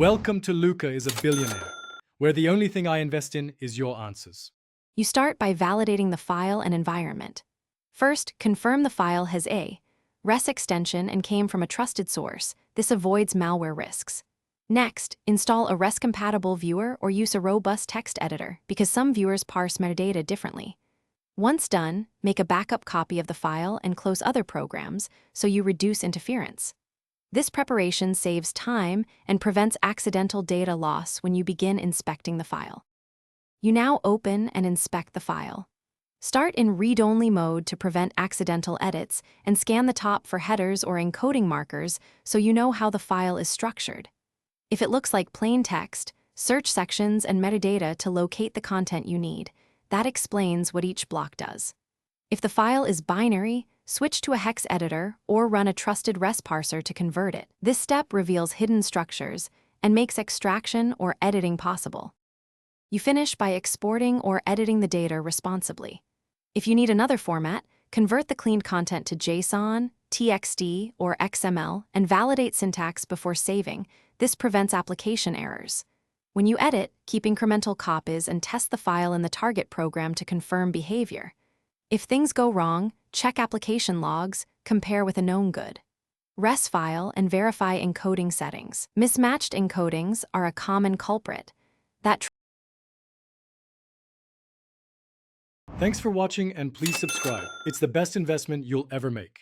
Welcome to Luca is a Billionaire, where the only thing I invest in is your answers. You start by validating the file and environment. First, confirm the file has a res extension and came from a trusted source. This avoids malware risks. Next, install a res-compatible viewer or use a robust text editor because some viewers parse metadata differently. Once done, make a backup copy of the file and close other programs so you reduce interference. This preparation saves time and prevents accidental data loss when you begin inspecting the file. You now open and inspect the file. Start in read-only mode to prevent accidental edits and scan the top for headers or encoding markers so you know how the file is structured. If it looks like plain text, search sections and metadata to locate the content you need. That explains what each block does. If the file is binary, switch to a hex editor or run a trusted res parser to convert it. This step reveals hidden structures and makes extraction or editing possible. You finish by exporting or editing the data responsibly. If you need another format, convert the cleaned content to JSON, TXT, or XML and validate syntax before saving. This prevents application errors. When you edit, keep incremental copies and test the file in the target program to confirm behavior. If things go wrong, check application logs, compare with a known good. Res file and verify encoding settings. Mismatched encodings are a common culprit. Thanks for watching and please subscribe. It's the best investment you'll ever make.